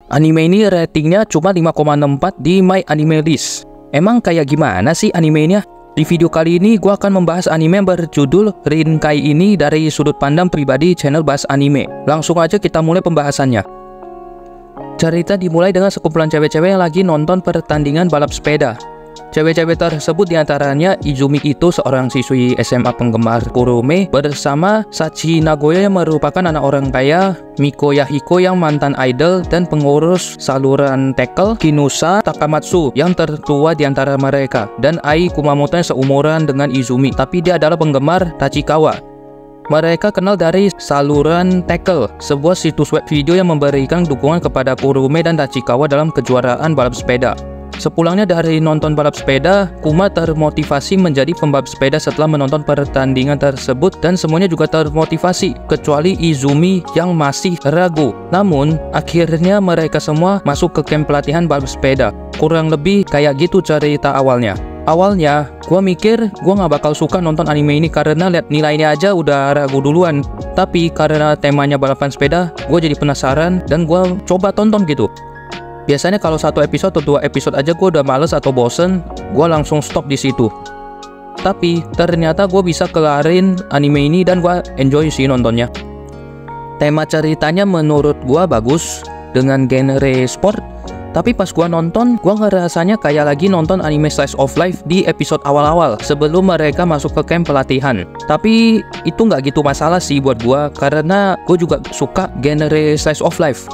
Anime ini ratingnya cuma 5,64 di My Anime List. Emang kayak gimana sih animenya? Di video kali ini gue akan membahas anime yang berjudul Rinkai ini dari sudut pandang pribadi channel bahas anime. Langsung aja kita mulai pembahasannya. Cerita dimulai dengan sekumpulan cewek-cewek yang lagi nonton pertandingan balap sepeda. Cewek-cewek tersebut diantaranya Izumi Ito, seorang siswi SMA penggemar Kurume, bersama Sachi Nagoya yang merupakan anak orang kaya, Miko Yahiko yang mantan idol, dan pengurus saluran tackle Kinusa Takamatsu yang tertua di antara mereka, dan Ai Kumamoto yang seumuran dengan Izumi, tapi dia adalah penggemar Tachikawa. Mereka kenal dari saluran tackle, sebuah situs web video yang memberikan dukungan kepada Kurume dan Tachikawa dalam kejuaraan balap sepeda. Sepulangnya dari nonton balap sepeda, Kuma termotivasi menjadi pembalap sepeda setelah menonton pertandingan tersebut, dan semuanya juga termotivasi, kecuali Izumi yang masih ragu. Namun, akhirnya mereka semua masuk ke camp pelatihan balap sepeda. Kurang lebih kayak gitu cerita awalnya. Awalnya, gue mikir gue gak bakal suka nonton anime ini karena lihat nilainya aja udah ragu duluan. Tapi karena temanya balapan sepeda, gue jadi penasaran dan gue coba tonton gitu. Biasanya kalau satu episode atau 2 episode aja gue udah males atau bosen, gue langsung stop di situ. Tapi ternyata gue bisa kelarin anime ini dan gue enjoy sih nontonnya. Tema ceritanya menurut gue bagus dengan genre sport. Tapi pas gue nonton, gue ngerasanya kayak lagi nonton anime slice of life di episode awal-awal sebelum mereka masuk ke camp pelatihan. Tapi itu nggak gitu masalah sih buat gue, karena gue juga suka genre slice of life.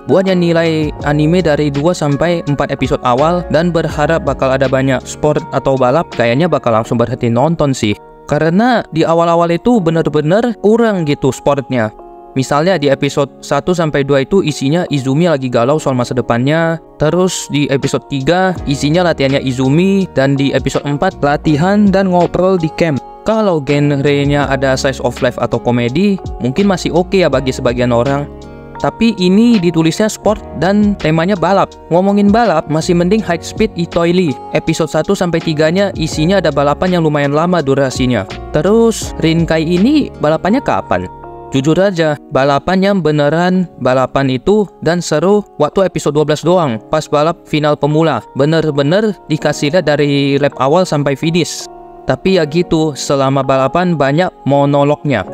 Buatnya nilai anime dari 2-4 episode awal dan berharap bakal ada banyak sport atau balap, kayaknya bakal langsung berhenti nonton sih. Karena di awal-awal itu bener-bener kurang gitu sportnya. Misalnya di episode 1-2 itu isinya Izumi lagi galau soal masa depannya. Terus di episode 3 isinya latihannya Izumi, dan di episode 4 latihan dan ngobrol di camp. Kalau genrenya ada slice of life atau komedi, mungkin masih oke ya bagi sebagian orang. Tapi ini ditulisnya sport dan temanya balap. Ngomongin balap, masih mending High Speed Itoili. Episode 1-3-nya isinya ada balapan yang lumayan lama durasinya. Terus Rinkai ini balapannya kapan? Jujur aja, balapan yang beneran balapan itu dan seru waktu episode 12 doang, pas balap final pemula. Bener-bener dikasih lihat dari lap awal sampai finish. Tapi ya gitu, selama balapan banyak monolognya.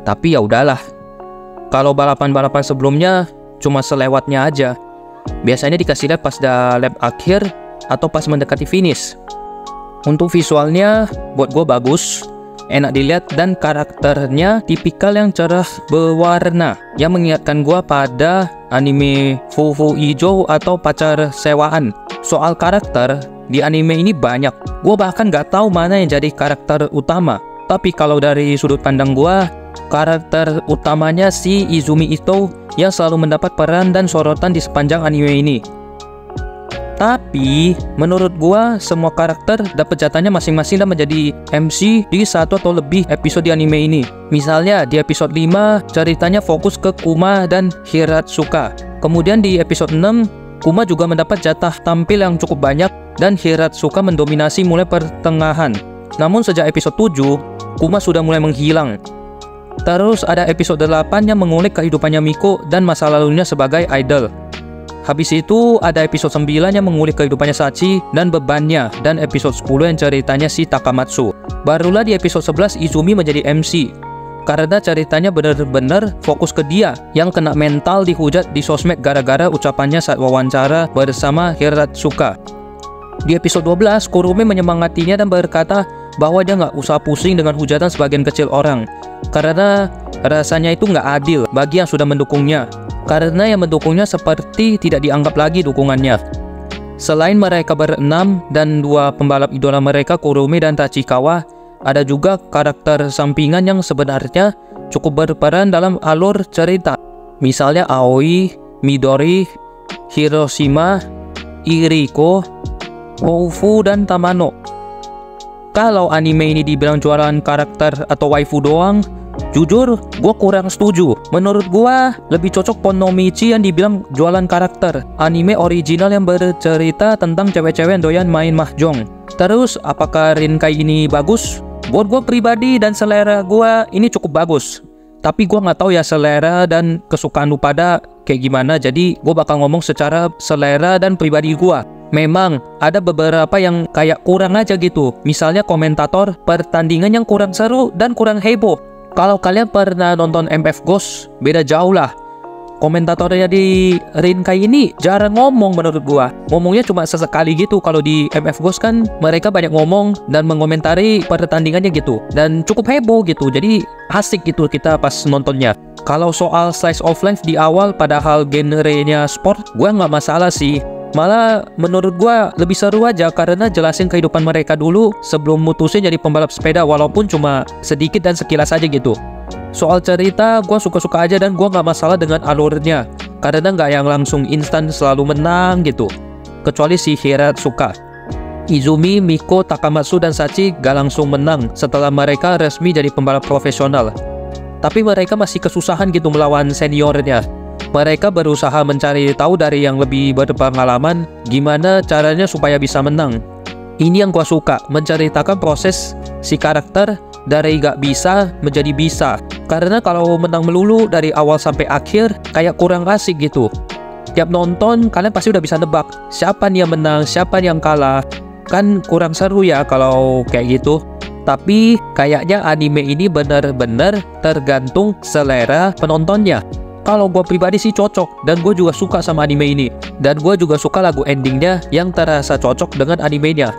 Tapi ya udahlah. Kalau balapan-balapan sebelumnya cuma selewatnya aja. Biasanya dikasih lihat pas dah lap akhir atau pas mendekati finish. Untuk visualnya buat gue bagus, enak dilihat, dan karakternya tipikal yang cerah berwarna yang mengingatkan gue pada anime Fufu Ijo atau pacar sewaan. Soal karakter di anime ini banyak. Gue bahkan gak tahu mana yang jadi karakter utama. Tapi kalau dari sudut pandang gue, karakter utamanya si Izumi Ito yang selalu mendapat peran dan sorotan di sepanjang anime ini. Tapi menurut gua semua karakter dapat jatahnya masing-masing dan menjadi MC di satu atau lebih episode di anime ini. Misalnya di episode 5 ceritanya fokus ke Kuma dan Hiratsuka. Kemudian di episode 6 Kuma juga mendapat jatah tampil yang cukup banyak dan Hiratsuka mendominasi mulai pertengahan. Namun sejak episode 7 Kuma sudah mulai menghilang. Terus ada episode 8 yang mengulik kehidupannya Miko dan masa lalunya sebagai idol. Habis itu ada episode 9 yang mengulik kehidupannya Sachi dan bebannya, dan episode 10 yang ceritanya si Takamatsu. Barulah di episode 11 Izumi menjadi MC. Karena ceritanya benar-benar fokus ke dia yang kena mental dihujat di sosmed gara-gara ucapannya saat wawancara bersama Hiratsuka. Di episode 12, Kurume menyemangatinya dan berkata bahwa dia nggak usah pusing dengan hujatan sebagian kecil orang, karena rasanya itu nggak adil bagi yang sudah mendukungnya, karena yang mendukungnya seperti tidak dianggap lagi dukungannya. Selain mereka berenam dan 2 pembalap idola mereka, Kurume dan Tachikawa, ada juga karakter sampingan yang sebenarnya cukup berperan dalam alur cerita. Misalnya Aoi, Midori, Hiroshima, Iriko, Houfu, dan Tamano. Kalau anime ini dibilang jualan karakter atau waifu doang, jujur gue kurang setuju. Menurut gue lebih cocok Ponomichi yang dibilang jualan karakter. Anime original yang bercerita tentang cewek-cewek yang doyan main mahjong. Terus apakah Rinkai ini bagus? Buat gue pribadi dan selera gue ini cukup bagus. Tapi gua nggak tahu ya selera dan kesukaan lu pada kayak gimana. Jadi gua bakal ngomong secara selera dan pribadi gua. Memang ada beberapa yang kayak kurang aja gitu. Misalnya komentator pertandingan yang kurang seru dan kurang heboh. Kalau kalian pernah nonton MF Ghost, beda jauh lah. Komentatornya di Rinkai ini jarang ngomong menurut gua. Ngomongnya cuma sesekali gitu. Kalau di MF Ghost kan mereka banyak ngomong dan mengomentari pertandingannya gitu. Dan cukup heboh gitu. Jadi asik gitu kita pas nontonnya. Kalau soal slice of life di awal padahal genrenya sport, gua nggak masalah sih. Malah menurut gua lebih seru aja karena jelasin kehidupan mereka dulu sebelum mutusin jadi pembalap sepeda, walaupun cuma sedikit dan sekilas aja gitu. Soal cerita, gue suka-suka aja dan gue nggak masalah dengan alurnya. Karena nggak yang langsung instan selalu menang gitu. Kecuali si Hiratsuka. Izumi, Miko, Takamatsu, dan Sachi gak langsung menang setelah mereka resmi jadi pembalap profesional. Tapi mereka masih kesusahan gitu melawan seniornya. Mereka berusaha mencari tahu dari yang lebih berpengalaman gimana caranya supaya bisa menang. Ini yang gue suka, menceritakan proses si karakter dari gak bisa menjadi bisa. Karena kalau menang melulu dari awal sampai akhir kayak kurang asik gitu. Tiap nonton kalian pasti udah bisa nebak siapa nih yang menang, siapa nih yang kalah. Kan kurang seru ya kalau kayak gitu. Tapi kayaknya anime ini bener-bener tergantung selera penontonnya. Kalau gue pribadi sih cocok, dan gue juga suka sama anime ini. Dan gue juga suka lagu endingnya yang terasa cocok dengan animenya.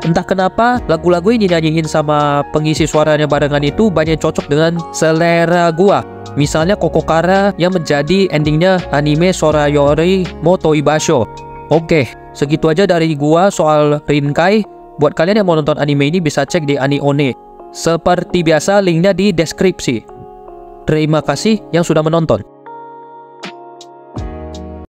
Entah kenapa lagu-lagu ini nyanyiin sama pengisi suaranya barengan itu banyak cocok dengan selera gua. Misalnya Kokokara yang menjadi endingnya anime Sorayori Moto Ibasho. Oke, segitu aja dari gua soal Rinkai. Buat kalian yang mau nonton anime ini bisa cek di Anione. Seperti biasa linknya di deskripsi. Terima kasih yang sudah menonton.